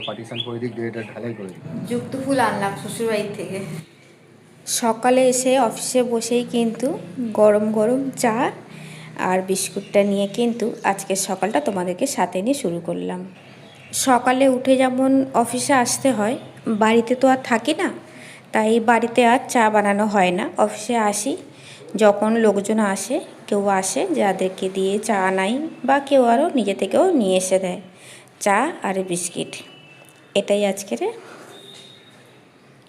Partition করে দিক দিয়ে এটা ঢালাই করে দিই। যুক্ত ফুল আনলাম শ্বশুরবাড়ির থেকে। সকালে এসে অফিসে বসেই কিন্তু গরম গরম চা আর বিস্কুটটা নিয়ে কিন্তু আজকের সকালটা তোমাদেরকে সাথে নিয়ে শুরু করলাম। সকালে উঠে যেমন অফিসে আসতে হয়, বাড়িতে তো আর থাকি না, তাই বাড়িতে আর চা বানানো হয় না। অফিসে আসি যখন লোকজন আসে, কেউ আসে যাদেরকে দিয়ে চা আনাই, বা কেউ আরও নিজে থেকেও নিয়ে এসে দেয় চা আর বিস্কিট। এটাই আজকের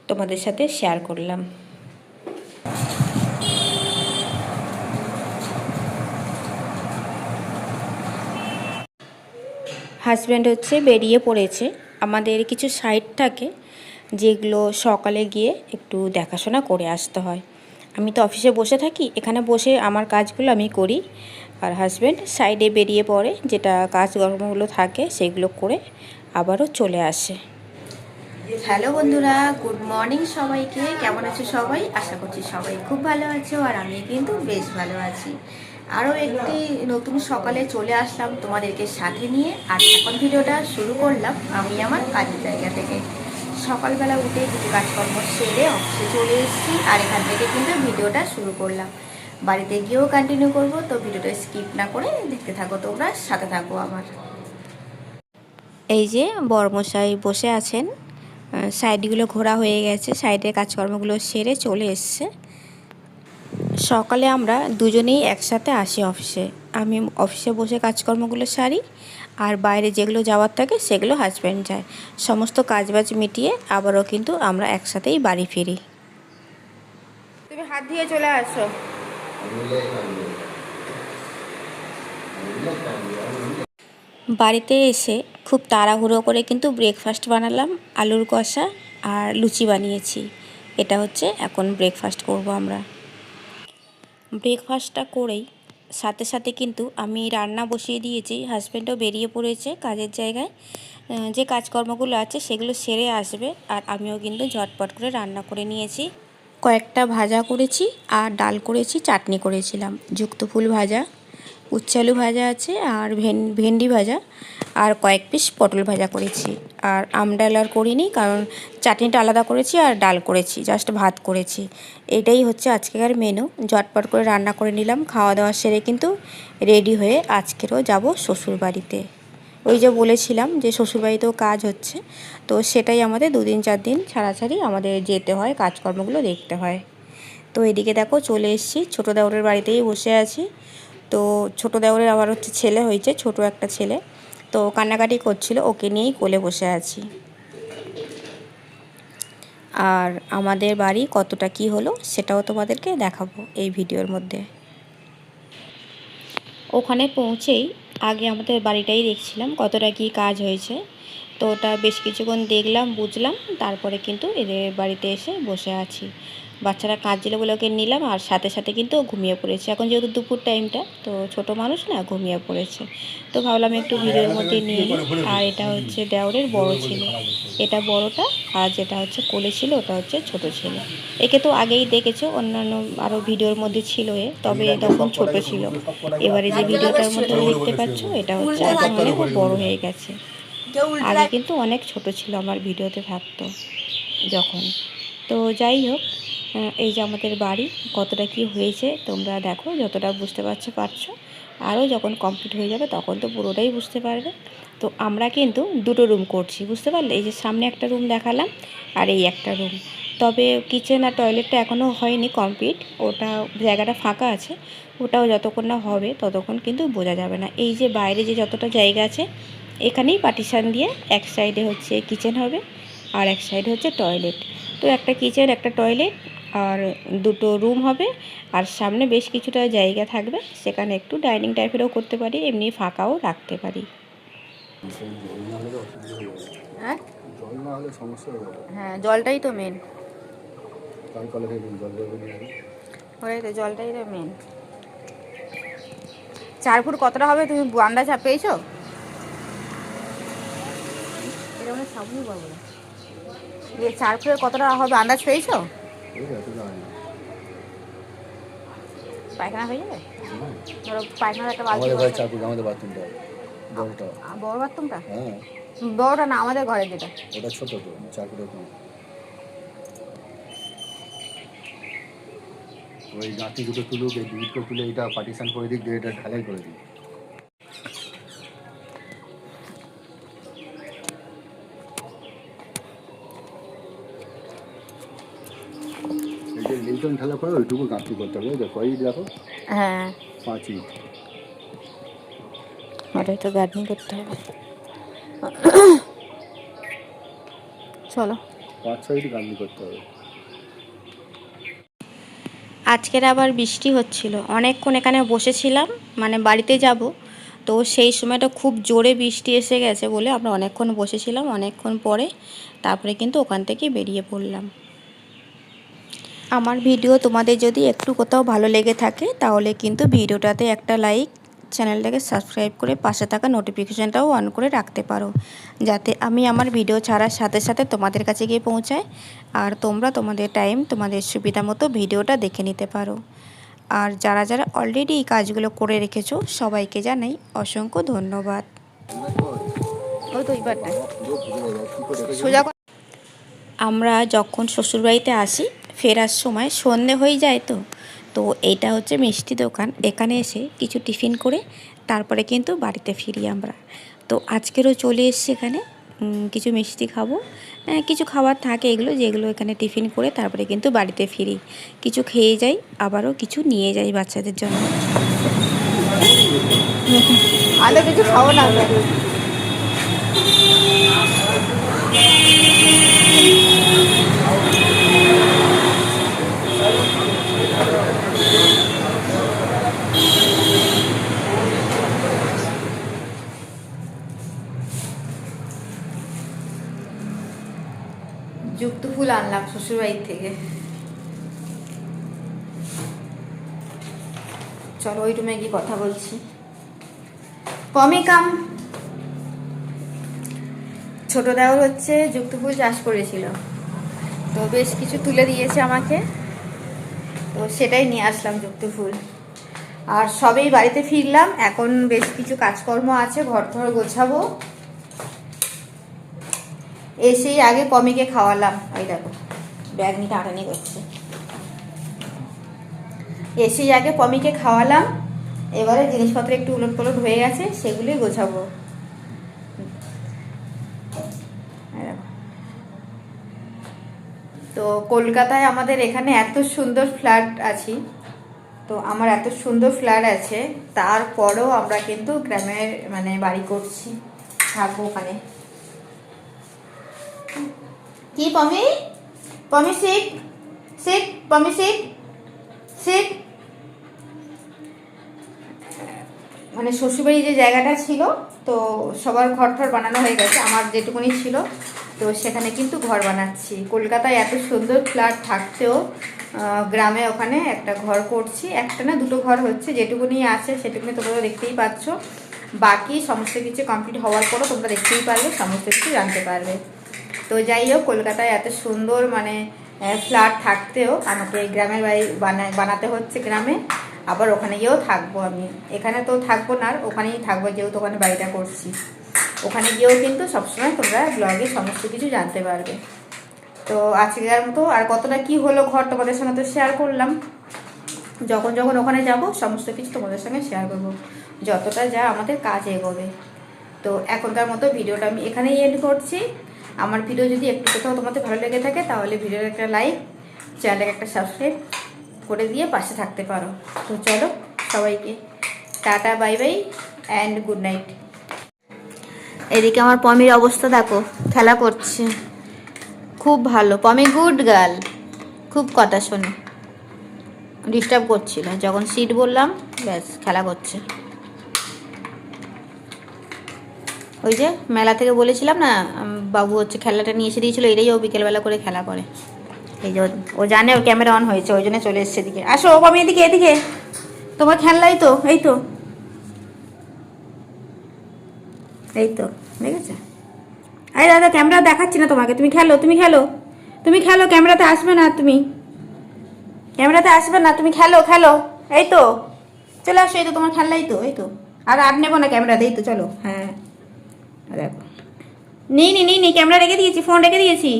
তোমাদের সাথে শেয়ার করলাম। হাজব্যান্ড হচ্ছে বেরিয়ে পড়েছে। আমাদের কিছু সাইট থাকে যেগুলো সকালে গিয়ে একটু দেখাশোনা করে আসতে হয়। আমি তো অফিসে বসে থাকি, এখানে বসে আমার কাজগুলো আমি করি, আর হাজব্যান্ড সাইডে বেরিয়ে পড়ে, যেটা কাজকর্মগুলো থাকে সেগুলো করে আবারও চলে আসে। হ্যালো বন্ধুরা, গুড মর্নিং সবাইকে। কেমন আছো সবাই? আশা করছি সবাই খুব ভালো আছো, আর আমি কিন্তু বেশ ভালো আছি। আরও একটি নতুন সকালে চলে আসলাম তোমাদেরকে সাথে নিয়ে, আর এখন ভিডিওটা শুরু করলাম আমি আমার কাজের জায়গা থেকে। সকালবেলা উঠে কিছু কাজকর্ম সেরে অফিসে চলে এসেছি, আর এখান থেকে কিন্তু ভিডিওটা শুরু করলাম। বাড়িতে গিয়েও কন্টিনিউ করব, তো ভিডিওটা স্কিপ না করে দেখতে থাকো, তোমরা সাথে থাকো আমার। এই যে বড়মশাই বসে আছেন, সাইডগুলো ঘোরা হয়ে গেছে, সাইডের কাজকর্মগুলো সেরে চলে এসছে। সকালে আমরা দুজনেই একসাথে আসি অফিসে। আমি অফিসে বসে কাজকর্মগুলো সারি, আর বাইরে যেগুলো যাওয়ার থাকে সেগুলো হাজব্যান্ড যায়। সমস্ত কাজবাজ মিটিয়ে আবারও কিন্তু আমরা একসাথেই বাড়ি ফিরি। তুমি হাত দিয়ে চলে আসো। বাড়িতে এসে খুব তাড়াহুড়ো করে কিন্তু ব্রেকফাস্ট বানালাম, আলুর কষা আর লুচি বানিয়েছি। এটা হচ্ছে এখন ব্রেকফাস্ট করব আমরা। ব্রেকফাস্টটা করেই সাথে সাথে কিন্তু আমি রান্না বসিয়ে দিয়েছি। হাজব্যান্ডও বেরিয়ে পড়েছে কাজের জায়গায়, যে কাজকর্মগুলো আছে সেগুলো সেরে আসবে, আর আমিও কিন্তু ঝটপট করে রান্না করে নিয়েছি। কয়েকটা ভাজা করেছি, আর ডাল করেছি, চাটনি করেছিলাম, যুক্ত ফুল ভাজা, উচ্ছে আলু ভাজা আছে, আর ভেন্ডি ভাজা, আর কয়েক পিস পটল ভাজা করেছি। আর আমডাল আর করিনি, কারণ চাটনিটা আলাদা করেছি আর ডাল করেছি, জাস্ট ভাত করেছি। এটাই হচ্ছে আজকের মেনু। ঝটপট করে রান্না করে নিলাম, খাওয়া দাওয়া সেরে কিন্তু রেডি হয়ে আজকেরও যাব শ্বশুরবাড়িতে। ওই যে বলেছিলাম যে শ্বশুরবাড়িতেও কাজ হচ্ছে, তো সেটাই আমাদের 2-4 দিন ছাড়া ছাড়ি আমাদের যেতে হয়, কাজকর্মগুলো দেখতে হয়। তো এদিকে দেখো চলে এসেছি, ছোটো দেওরের বাড়িতেই বসে আছি। তো ছোটো দেওরের আবার হচ্ছে ছেলে হয়েছে, ছোট একটা ছেলে, তো কান্নাকাটি করছিল, ওকে নিয়েই কোলে বসে আছি। আর আমাদের বাড়ি কতটা কি হলো সেটাও তোমাদেরকে দেখাবো এই ভিডিওর মধ্যে। ওখানে পৌঁছেই আগে আমাদের বাড়িটাই দেখছিলাম কতটা কি কাজ হয়েছে, তো ওটা বেশ কিছুক্ষণ দেখলাম, বুঝলাম, তারপরে কিন্তু এদের বাড়িতে এসে বসে আছি। বাচ্চারা কাঁদছিল বলে ওকে নিলাম, আর সাথে সাথে কিন্তু ও ঘুমিয়ে পড়েছে। এখন যেহেতু দুপুর টাইমটা, তো ছোট মানুষ না, ঘুমিয়ে পড়েছে। তো ভাবলাম একটু ভিডিওর মধ্যে নিয়ে নিই। আর এটা হচ্ছে দেওরের বড় ছেলে, এটা বড়টা, আর যেটা হচ্ছে কোলে ছিল ওটা হচ্ছে ছোট ছেলে। একে তো আগেই দেখেছো, অন্যান্য আরও ভিডিওর মধ্যে ছিল এ, তবে তখন ছোট ছিল। এবারে যে ভিডিওটার মধ্যে দেখতে পাচ্ছ, এটা হচ্ছে এখন অনেক বড় হয়ে গেছে। আগে কিন্তু অনেক ছোট ছিল আমার ভিডিওতে থাকতো যখন। তো যাই হোক, এই যে আমাদের বাড়ি কতটা কি হয়েছে তোমরা দেখো, যতটা বুঝতে পারছো। আরও যখন কমপ্লিট হয়ে যাবে তখন তো পুরোটাই বুঝতে পারবে। তো আমরা কিন্তু দুটো রুম করছি, বুঝতে পারলে? এই যে সামনে একটা রুম দেখালাম, আর এই একটা রুম। তবে কিচেন আর টয়লেটটা এখনও হয়নি কমপ্লিট, ওটা জায়গাটা ফাঁকা আছে। ওটাও যতক্ষণ না হবে ততক্ষণ কিন্তু বোঝা যাবে না। এই যে বাইরে যে যতটা জায়গা আছে, এখানেই পার্টিশান দিয়ে এক সাইডে হচ্ছে কিচেন হবে, আর এক সাইডে হচ্ছে টয়লেট। তো একটা কিচেন, একটা টয়লেট, আর দুটো রুম হবে। আর সামনে বেশ কিছুটা জায়গা থাকবে, সেখানে একটু ডাইনিং টাইপেরও করতে পারি, এমনি ফাঁকাও রাখতে পারি। হ্যাঁ, হ্যাঁ, জলটাই তো মেন। ওই তো জলটাই তো মেন। 4 ফুট কতটা হবে তুমি আন্দাজ পেয়েছো? এটা মানে সাবুনই পারবো না। 4 ফুটের কতটা হবে আন্দাজ পেয়েছো? পায়খানা হয়ে যাবে? ধরো পায়খানার একটা বালতি। আমাদের বাড়ি 4 ফুট, আমাদের বাথরুমটা বড়টা। বড় বাথরুমটা? হ্যাঁ, বড়টা না, আমাদের ঘরে যেটা। ওটা ছোট তো, 4 ফুট কম। ওই গাঁথনি দুটো তুলুক, এই দুটো তুলে এটা পার্টিশন করে দিক, দিয়ে এটা ঢালাই করে দিই। এই যে লিল্টন ঢালা করে ওইটুকু গাঁথনি করতে হবে। দেখো এই দেখো, হ্যাঁ, 5 ইঞ্চ। ওটাই তো গার্ডেনিং করতে হবে। চলো, 5-6 ইঞ্চ গাঁথনি করতে হবে। আজকের আবার বৃষ্টি হচ্ছিল, অনেকক্ষণ এখানে বসেছিলাম, মানে বাড়িতে যাব, তো সেই সময়টা খুব জোরে বৃষ্টি এসে গেছে বলে আমরা অনেকক্ষণ বসেছিলাম। অনেকক্ষণ পরে তারপরে কিন্তু ওখান থেকে বেরিয়ে পড়লাম। আমার ভিডিও তোমাদের যদি একটু কোথাও ভালো লেগে থাকে তাহলে কিন্তু ভিডিওটাতে একটা লাইক, চ্যানেলটাকে সাবস্ক্রাইব করে পাশে থাকা নোটিফিকেশানটাও অন করে রাখতে পারো, যাতে আমি আমার ভিডিও ছাড়ার সাথে সাথে তোমাদের কাছে গিয়ে পৌঁছায় আর তোমরা তোমাদের টাইম, তোমাদের সুবিধা মতো ভিডিওটা দেখে নিতে পারো। আর যারা যারা অলরেডি এই কাজগুলো করে রেখেছো সবাইকে জানাই অসংখ্য ধন্যবাদ। ওই তো এইবারটা সোজা। আমরা যখন শ্বশুরবাড়িতে আসি ফেরার সময় সন্ধে হয়ে যায়, তো এইটা হচ্ছে মিষ্টি দোকান। এখানে এসে কিছু টিফিন করে তারপরে কিন্তু বাড়িতে ফিরি আমরা। তো আজকেরও চলে এসেছি এখানে, কিছু মিষ্টি খাবো, কিছু খাবার থাকে এগুলো, যেগুলো এখানে টিফিন করে তারপরে কিন্তু বাড়িতে ফিরি। কিছু খেয়ে যাই, আবারও কিছু নিয়ে যাই বাচ্চাদের জন্য। আলো কিছু খাবো না। যুক্ত ফুল আনলাম শ্বশুরবাড়ির থেকে। চলো ওই রুমে গিয়ে কথা বলছি। কমে কাম। ছোট দেওর হচ্ছে যুক্ত ফুল চাষ করেছিল, তো বেশ কিছু তুলে দিয়েছে আমাকে, তো সেটাই নিয়ে আসলাম যুক্ত ফুল। আর সবেই বাড়িতে ফিরলাম, এখন বেশ কিছু কাজকর্ম আছে, ঘর ঘর গোছাবো। এসেই আগে কমিকে খাওয়ালাম, ওই দেখো ব্যাগ নিয়ে টানাটানি করছে। এসেই আগে পমিকে খাওয়ালাম, এবারে জিনিসপত্র একটু উলট পালট হয়ে গেছে, সেগুলোই গোছাবো। তো কলকাতায় আমাদের এখানে এত সুন্দর ফ্ল্যাট আছে, তো আমার এত সুন্দর ফ্ল্যাট আছে, তারপরেও আমরা কিন্তু গ্রামের মানে বাড়ি করছি, থাকবো ওখানে। কি পমি, পমি শিখ শিখ, পমি শিখ শিখ। মানে শ্বশুরবাড়ি যে জায়গাটা ছিল, তো সবার ঘর টর বানানো হয়ে গেছে, আমার যেটুকুনি ছিল, তো সেখানে কিন্তু ঘর বানাচ্ছি। কলকাতায় এত সুন্দর ফ্ল্যাট থাকতেও গ্রামে ওখানে একটা ঘর করছি, একটা না দুটো ঘর হচ্ছে, যেটুকুনি আছে সেটুকুনি তোমরা দেখতেই পাচ্ছ। বাকি সমস্ত কিছু কমপ্লিট হওয়ার পরও তোমরা দেখতেই পারবে, সমস্ত কিছু জানতে পারবে। তো যাই হোক, কলকাতায় এত সুন্দর মানে ফ্ল্যাট থাকতেও আমাকে গ্রামের বাড়ি বানাতে হচ্ছে গ্রামে, আবার ওখানে গিয়েও থাকবো আমি। এখানে তো থাকবো না, ওখানেই থাকবো, যেহেতু ওখানে বাড়িটা করছি। ওখানে গিয়েও কিন্তু সবসময় তোমরা ব্লগে সমস্ত কিছু জানতে পারবে। তো আজকের মতো আর কতটা কি হলো ঘর তোমাদের সঙ্গে তো শেয়ার করলাম, যখন যখন ওখানে যাব সমস্ত কিছু তোমাদের সঙ্গে শেয়ার করবো, যতটা যা আমাদের কাজ এগোবে। তো এখনকার মতো ভিডিওটা আমি এখানেই এন্ড করছি। আমার ভিডিও যদি একটু কোথাও তোমাদের ভালো লেগে থাকে তাহলে ভিডিওর একটা লাইক, চ্যানেলটাকে একটা সাবস্ক্রাইব করে দিয়ে পাশে থাকতে পারো। তো চলো সবাইকে tata, bye bye and good night. এদিকে আমার পমির অবস্থা দেখো, খেলা করছে, খুব ভালো পমি, গুড গার্ল, খুব কথা শোনে, ডিস্টার্ব করছিল, যখন সিট বললাম ব্যাস খেলা করছে। ওই যে মেলা থেকে বলেছিলাম না, বাবু হচ্ছে খেলাটা নিয়ে এসে দিয়েছিলো, এটাই ও বিকেলবেলা করে খেলা করে। এই যে ও জানে ওর ক্যামেরা অন হয়েছে, ওই জন্য চলে এসছে এদিকে। আসো আমি এদিকে, এদিকে তোমার খেললাই তো, এই তো এই তো দেখেছো। আরে দাদা ক্যামেরা দেখাচ্ছি না তোমাকে, তুমি খেলো, তুমি খেলো, তুমি খেলো, ক্যামেরাতে আসবে না, তুমি ক্যামেরাতে আসবে না, তুমি খেলো খেলো। এই তো চলে আসো, এই তো তোমার খেললাই তো, এই তো আর নেবো না ক্যামেরা, দেই তো চলো। হ্যাঁ দেখো, নেই ক্যামেরা রেখে দিয়েছি, ফোন রেখে দিয়েছি।